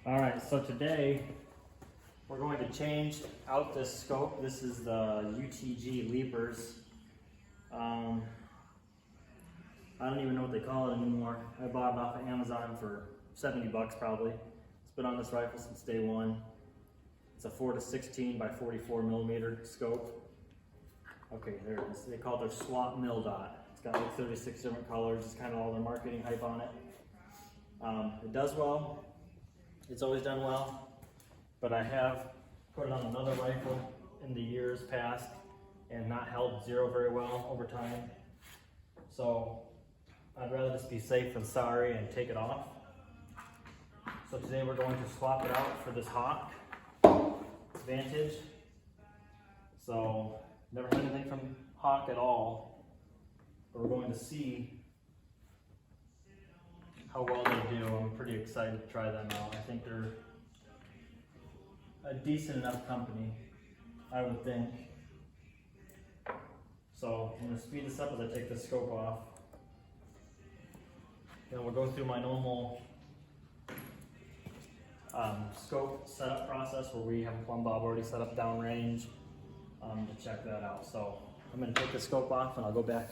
All right, so today we're going to change out this scope. This is the UTG Leapers. I don't even know what they call it anymore. I bought it off of Amazon for 70 bucks probably. It's been on this rifle since day one. It's a 4-16 by 44 millimeter scope. Okay, there it is. They call it their swap mill dot. It's got like 36 different colors. It's kind of all their marketing hype on it. It does well. It's always done well, but I have put it on another rifle in the years past and not held zero very well over time. So I'd rather just be safe than sorry and take it off. So today we're going to swap it out for this Hawke Vantage. So never had anything from Hawke at all, but we're going to see how well they do. I'm pretty excited to try them out. I think they're a decent enough company, I would think. So I'm going to speed this up as I take the scope off. Then we'll go through my normal scope setup process where we have a plumb bob already set up downrange to check that out. So I'm going to take the scope off and I'll go back.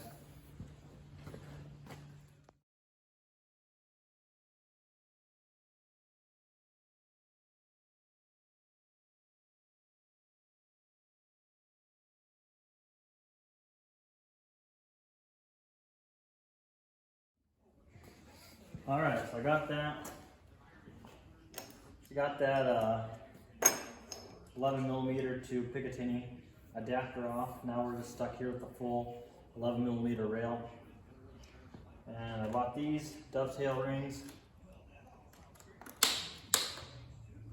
All right, so I got that 11 millimeter to Picatinny adapter off. Now we're just stuck here with the full 11 millimeter rail. And I bought these dovetail rings.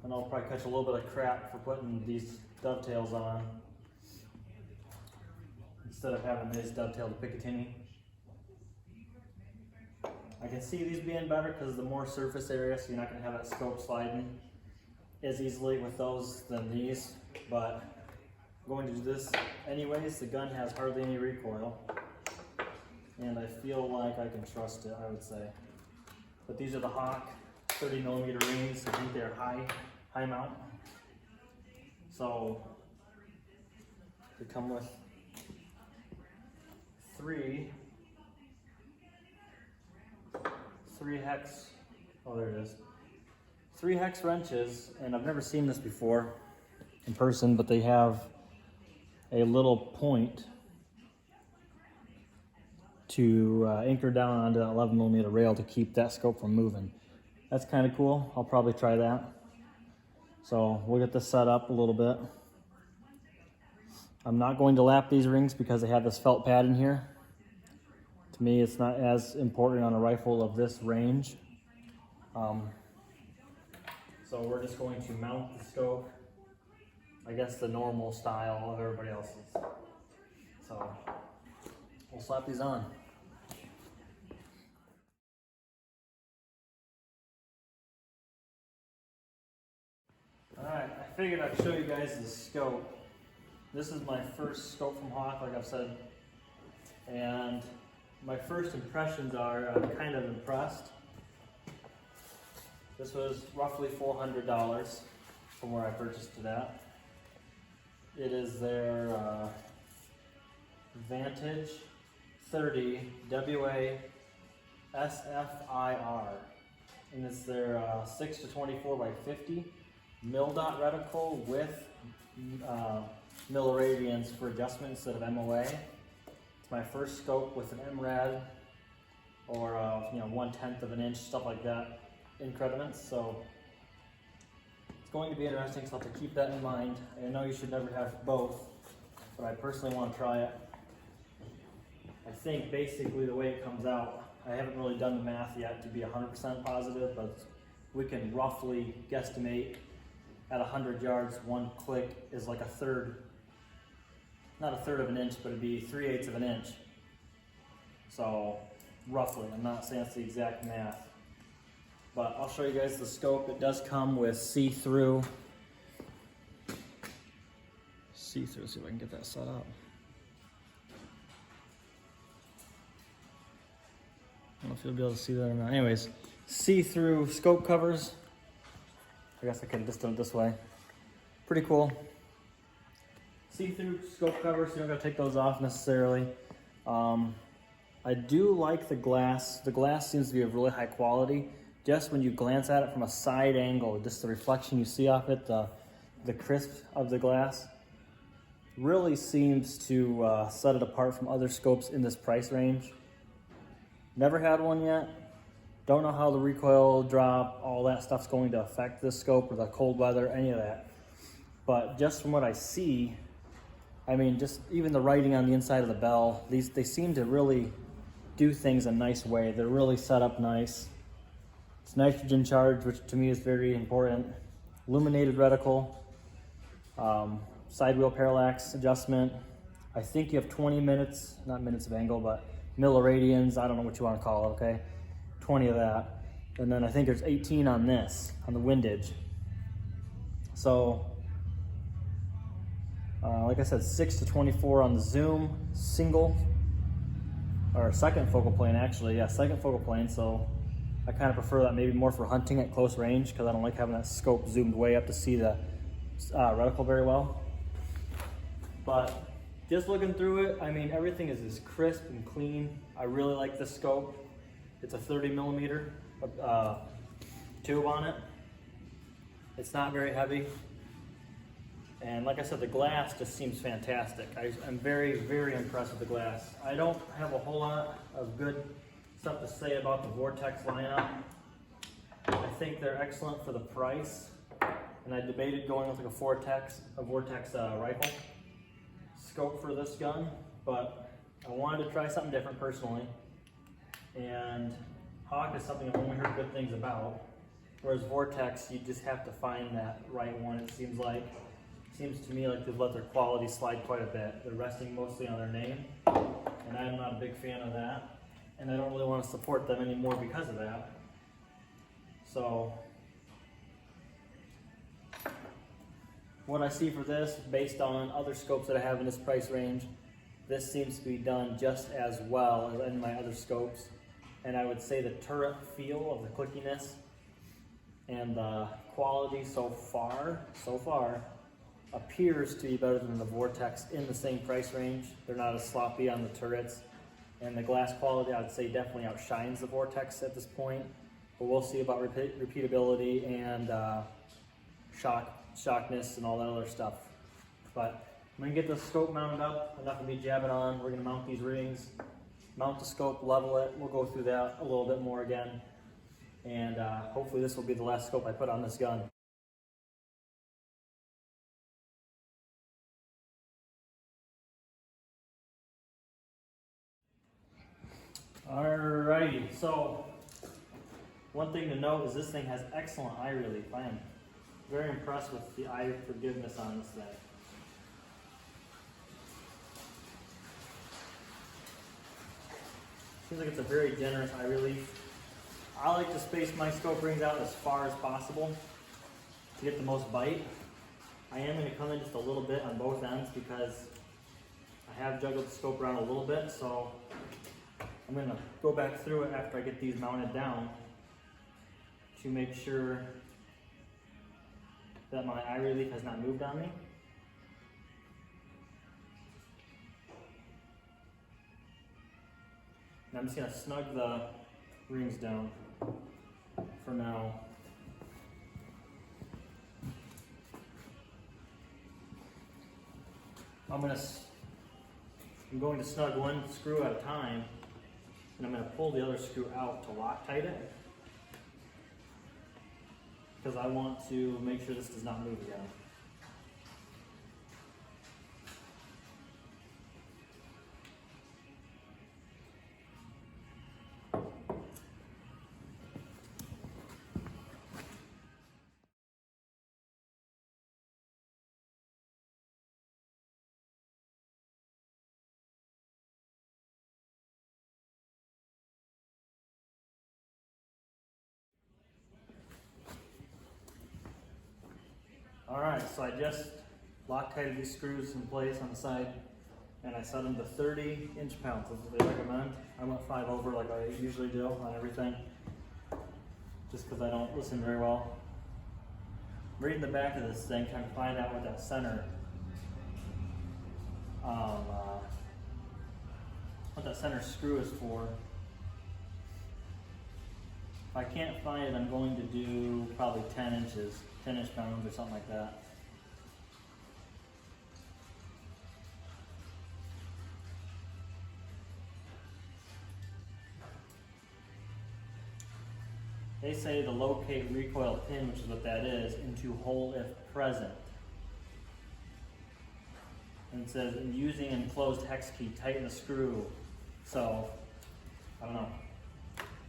And I'll probably catch a little bit of crap for putting these dovetails on instead of having these dovetail to Picatinny. I can see these being better because of the more surface area, so you're not going to have that scope sliding as easily with those than these, but I'm going to do this anyways. The gun has hardly any recoil, and I feel like I can trust it, I would say. But these are the Hawke 30 millimeter rings. I think they're high mount. So they come with three hex, oh there it is, 3 hex wrenches, and I've never seen this before in person, but they have a little point to anchor down onto that 11 millimeter rail to keep that scope from moving. That's kind of cool. I'll probably try that. So we'll get this set up a little bit. I'm not going to lap these rings because they have this felt pad in here. To me, it's not as important on a rifle of this range. So we're just going to mount the scope, I guess the normal style of everybody else's. So we'll slap these on. Alright, I figured I'd show you guys the scope. This is my first scope from Hawke, like I've said. And my first impressions are I'm kind of impressed. This was roughly $400 from where I purchased it at. It is their Vantage 30 WA SFIR. And it's their 6-24 by 50 mil dot reticle with milliradians for adjustment instead of MOA. It's my first scope with an MRAD or 1/10 of an inch, stuff like that, increments. So it's going to be interesting, so I'll have to keep that in mind. I know you should never have both, but I personally want to try it. I think basically the way it comes out, I haven't really done the math yet to be 100% positive, but we can roughly guesstimate at 100 yards, one click is like a third, not a third of an inch, but it'd be 3/8 of an inch. So roughly, I'm not saying it's the exact math, but I'll show you guys the scope. It does come with see-through, see if I can get that set up. I don't know if you'll be able to see that or not. Anyways, see-through scope covers. I guess I can just do it this way. Pretty cool. See-through scope cover, so you don't gotta take those off necessarily. I do like the glass. The glass seems to be of really high quality. Just when you glance at it from a side angle, just the reflection you see off it, the crisp of the glass, really seems to set it apart from other scopes in this price range. Never had one yet. Don't know how the recoil drop, all that stuff's going to affect this scope, or the cold weather, any of that. But just from what I see, I mean, just even the writing on the inside of the bell, they seem to really do things a nice way. They're really set up nice. It's nitrogen charged, which to me is very important. Illuminated reticle, side wheel parallax adjustment. I think you have 20 minutes, not minutes of angle, but milliradians, I don't know what you want to call it, okay? 20 of that. And then I think there's 18 on this, on the windage. So, like I said, 6 to 24 on the zoom, single, or second focal plane actually, yeah, second focal plane. So I kind of prefer that maybe more for hunting at close range, because I don't like having that scope zoomed way up to see the reticle very well. But just looking through it, I mean, everything is as crisp and clean. I really like this scope. It's a 30 millimeter tube on it. It's not very heavy. And like I said, the glass just seems fantastic. I'm very, very impressed with the glass. I don't have a whole lot of good stuff to say about the Vortex lineup. I think they're excellent for the price. And I debated going with like a Vortex rifle scope for this gun, but I wanted to try something different personally. And Hawke is something I've only heard good things about. Whereas Vortex, you just have to find that right one, it seems like. Seems to me like they've let their quality slide quite a bit. They're resting mostly on their name, and I'm not a big fan of that. And I don't really want to support them anymore because of that. So, what I see for this, based on other scopes that I have in this price range, this seems to be done just as well as in my other scopes. And I would say the turret feel of the clickiness and the quality so far, appears to be better than the Vortex in the same price range. They're not as sloppy on the turrets. And the glass quality, I would say, definitely outshines the Vortex at this point. But we'll see about repeatability and shockness and all that other stuff. But I'm gonna get the scope mounted up. Enough of me jabbing on. We're gonna mount these rings, mount the scope, level it. We'll go through that a little bit more again. And hopefully this will be the last scope I put on this gun. Alrighty, so one thing to note is this thing has excellent eye relief. I am very impressed with the eye forgiveness on this thing. Seems like it's a very generous eye relief. I like to space my scope rings out as far as possible to get the most bite. I am going to come in just a little bit on both ends because I have juggled the scope around a little bit, so I'm going to go back through it after I get these mounted down to make sure that my eye relief has not moved on me. And I'm just going to snug the rings down for now. I'm going to snug one screw at a time, and I'm going to pull the other screw out to Loctite it, because I want to make sure this does not move again. Alright, so I just Loctited these screws in place on the side, and I set them to 30 inch-pounds. That's what they recommend. I went 5 over like I usually do on everything, just because I don't listen very well. reading the back of this thing, trying to find out what that center, what that center screw is for. If I can't find it, I'm going to do probably 10 inches, 10-inch pounds or something like that. They say to locate recoil pin, which is what that is, into hole if present. And it says, using enclosed hex key, tighten the screw. So, I don't know.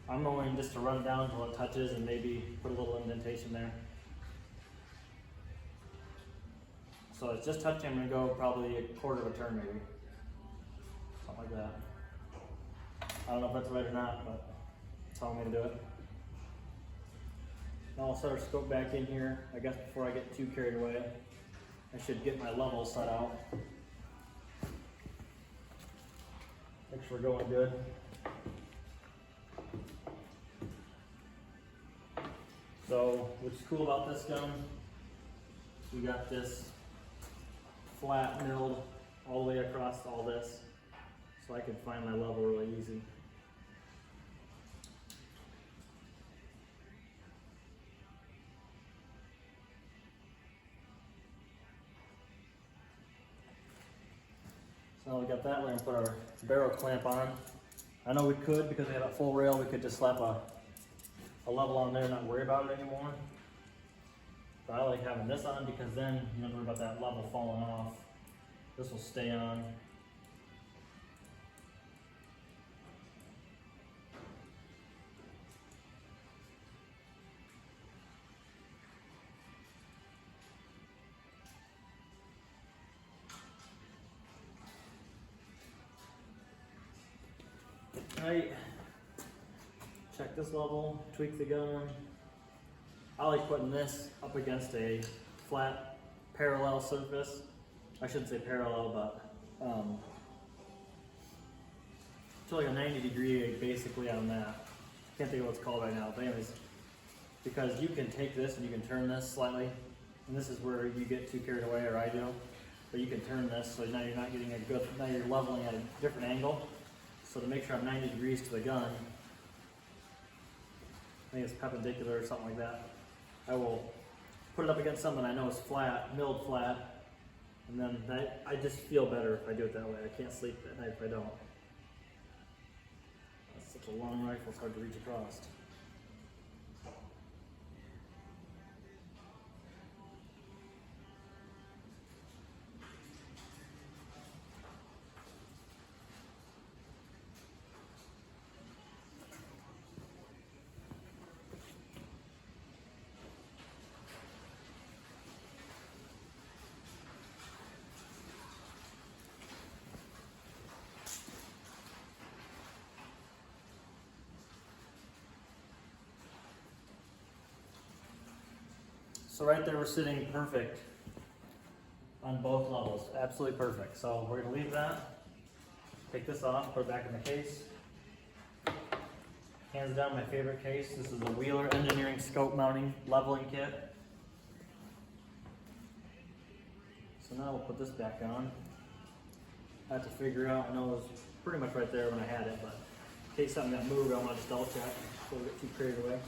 I'm going just to run down until it touches and maybe put a little indentation there. So it's just touching, I'm gonna go probably a quarter of a turn maybe. Something like that. I don't know if that's right or not, but that's how I'm gonna do it. Now I'll set our scope back in here. I guess before I get too carried away, I should get my levels set out. Make sure we're going good. So, what's cool about this gun, we got this flat milled all the way across all this, so I can find my level really easy. So now we got that, we're going to put our barrel clamp on. I know we could, because we have a full rail, we could just slap a level on there and not worry about it anymore. But I like having this on because then you don't worry about that level falling off. This will stay on. Right. Check this level, tweak the gun. I like putting this up against a flat parallel surface. I shouldn't say parallel, but to like a 90-degree basically on that. Can't think of what it's called right now, but anyways, because you can take this and you can turn this slightly, and this is where you get too carried away, or I do, but you can turn this so now you're not getting a good, now you're leveling at a different angle. So to make sure I'm 90 degrees to the gun, I think it's perpendicular or something like that, I will put it up against something I know is flat, milled flat, and then I just feel better if I do it that way. I can't sleep at night if I don't. That's such a long rifle, it's hard to reach across. So right there we're sitting perfect on both levels, absolutely perfect. So we're gonna leave that, take this off, put it back in the case. Hands down my favorite case. This is the Wheeler Engineering Scope Mounting Leveling Kit. So now we'll put this back on. I have to figure out, I know it was pretty much right there when I had it, but in case something got moved, I want to just double check before we get too carried away.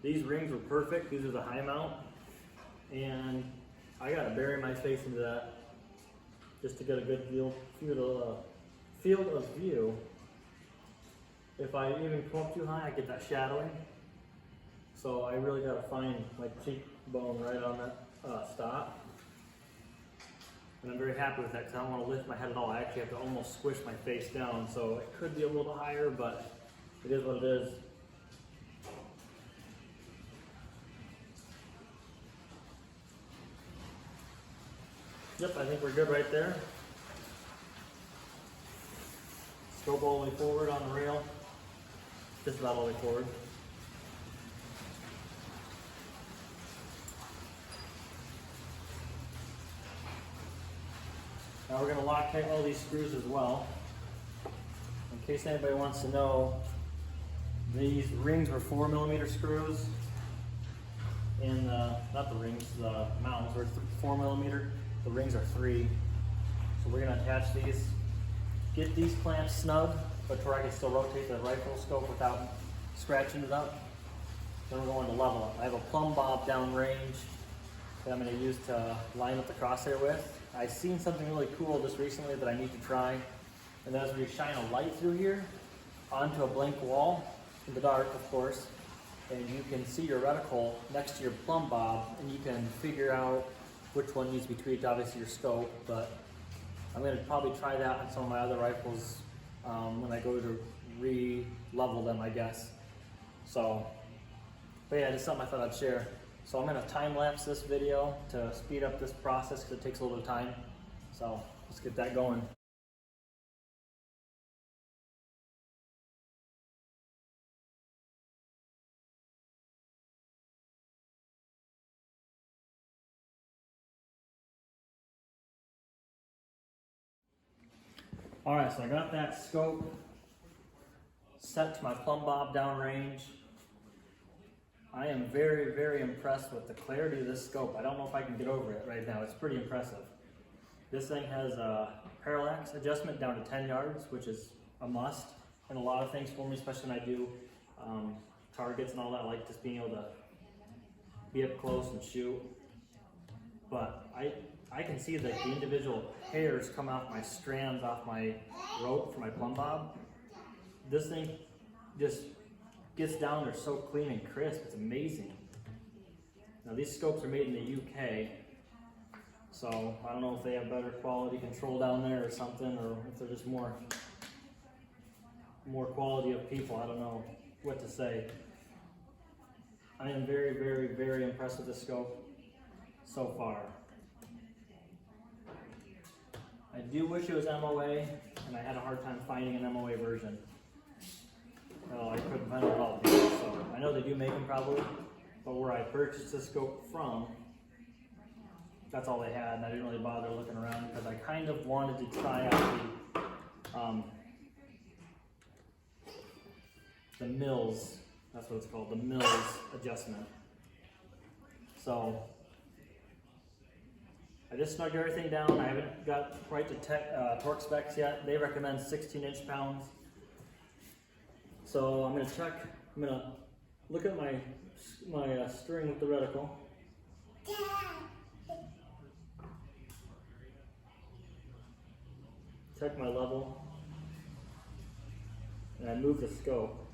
These rings were perfect. These are the high mount, and I gotta bury my face into that just to get a good field of view. If I even come up too high, I get that shadowing. So I really gotta find my cheekbone right on that stop. And I'm very happy with that because I don't want to lift my head at all. I actually have to almost squish my face down, so it could be a little higher, but it is what it is. Yep, I think we're good right there. Scope all the way forward on the rail. Just about all the way forward. Now we're going to Loctite all these screws as well. In case anybody wants to know, these rings were 4mm screws, and not the rings, the mounts were 4mm. The rings are 3. So we're going to attach these, get these clamps snug, but to where I can still rotate the rifle scope without scratching it up. Then we're going to level up. I have a plumb bob downrange that I'm going to use to line up the crosshair with. I've seen something really cool just recently that I need to try, and that is where you shine a light through here onto a blank wall, in the dark of course, and you can see your reticle next to your plumb bob, and you can figure out which one needs to be tweaked, obviously your scope, but I'm going to probably try that on some of my other rifles when I go to re-level them, I guess. So, but yeah, just something I thought I'd share. So I'm going to time-lapse this video to speed up this process because it takes a little bit of time. So let's get that going. All right, so I got that scope set to my plumb bob downrange. I am very, very impressed with the clarity of this scope. I don't know if I can get over it right now. It's pretty impressive. This thing has a parallax adjustment down to 10 yards, which is a must in a lot of things for me, especially when I do targets and all that. I like just being able to be up close and shoot. But I can see that the individual hairs come off my strands off my rope for my plumb bob. This thing just gets down there so clean and crisp. It's amazing. Now these scopes are made in the UK, so I don't know if they have better quality control down there or something, or if they're just more quality of people. I don't know what to say. I am very, very, very impressed with this scope so far. I do wish it was MOA, and I had a hard time finding an MOA version. Well, I couldn't find it at all. So I know they do make them probably, but where I purchased the scope from, that's all they had, and I didn't really bother looking around because I kind of wanted to try out the Mills. That's what it's called, the Mills adjustment. So I just snugged everything down. I haven't got right to torque specs yet. They recommend 16 inch-pounds. So I'm gonna look at my string with the reticle. Check my level. And I move the scope.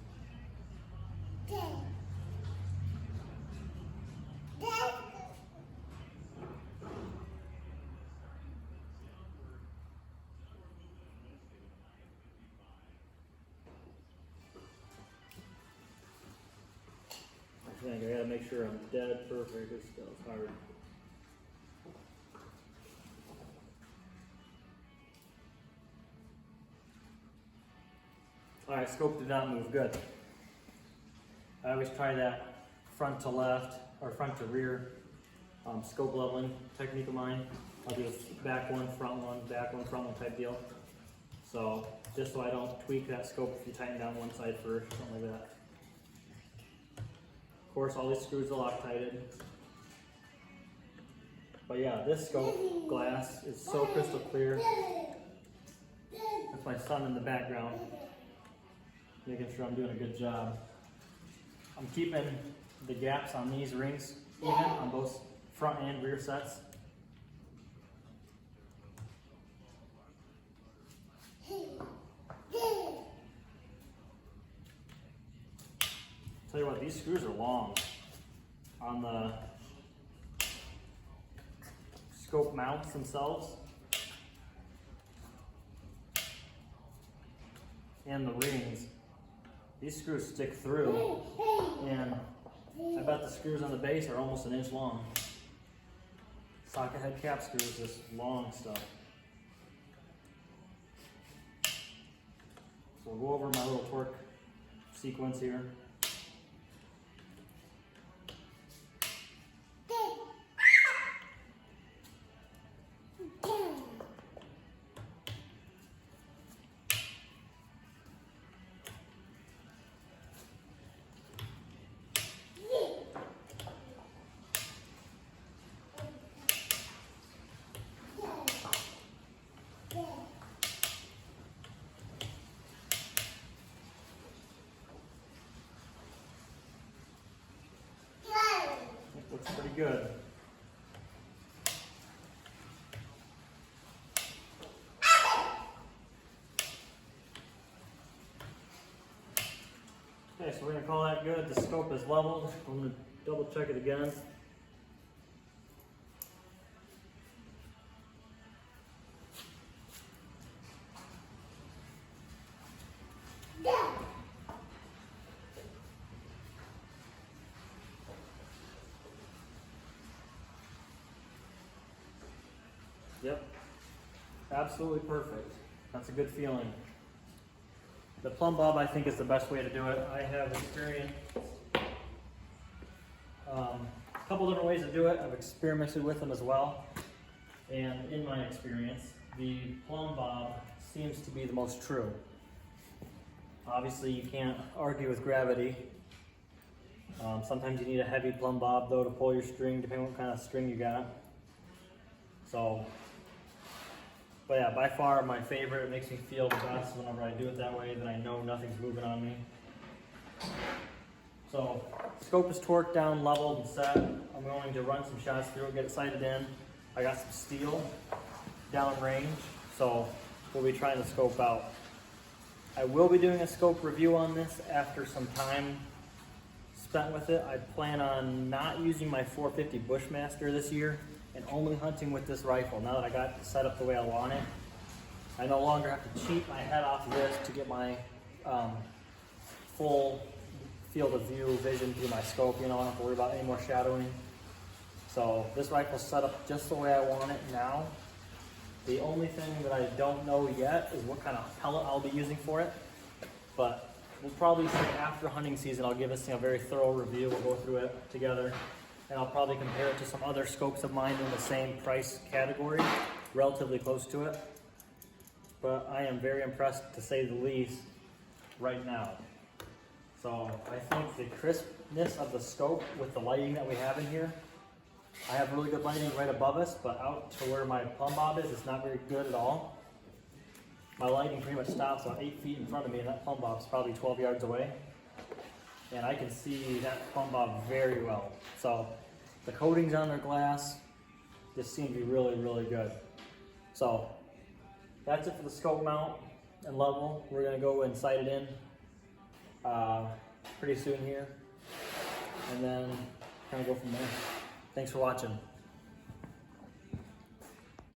I gotta make sure I'm dead perfect. This stuff's hard. Alright, scope did not move. Good. I always try that front to left or front to rear scope leveling technique of mine. I'll do back one, front one type deal. So just so I don't tweak that scope if you tighten down one side first, something like that. Of course, all these screws are Loctited. But yeah, this scope glass is so crystal clear. That's my son in the background, making sure I'm doing a good job. I'm keeping the gaps on these rings even on both front and rear sets. Tell you what, these screws are long on the scope mounts themselves and the rings. These screws stick through, and I bet the screws on the base are almost an inch long. Socket head cap screws, this long stuff. So we'll go over my little torque sequence here. pretty good. Okay, so we're going to call that good. The scope is leveled. I'm going to double check it again. Yep, absolutely perfect. That's a good feeling. The plumb bob, I think, is the best way to do it. I have experienced a couple different ways to do it. I've experimented with them as well. And in my experience, the plumb bob seems to be the most true. Obviously, you can't argue with gravity. Sometimes you need a heavy plumb bob, though, to pull your string, depending on what kind of string you got. So, but yeah, by far my favorite. It makes me feel the best whenever I do it that way, that I know nothing's moving on me. So, scope is torqued down, leveled, and set. I'm going to run some shots through it, get it sighted in. I got some steel down range, so we'll be trying to scope out. I will be doing a scope review on this after some time spent with it. I plan on not using my 450 Bushmaster this year and only hunting with this rifle. Now that I got it set up the way I want it, I no longer have to cheat my head off this to get my full field of view vision through my scope. You know, I don't have to worry about any more shadowing. So this rifle's set up just the way I want it now. The only thing that I don't know yet is what kind of pellet I'll be using for it. But we'll probably say after hunting season, I'll give this thing a very thorough review. We'll go through it together. And I'll probably compare it to some other scopes of mine in the same price category, relatively close to it. But I am very impressed, to say the least, right now. So I think the crispness of the scope with the lighting that we have in here, I have really good lighting right above us, but out to where my plumb bob is, it's not very good at all. My lighting pretty much stops about 8 feet in front of me, and that plumb bob's probably 12 yards away. And I can see that plumb bob very well. So the coatings on their glass just seem to be really, really good. So that's it for the scope mount and level. We're gonna go and sight it in pretty soon here, and then kind of go from there. Thanks for watching.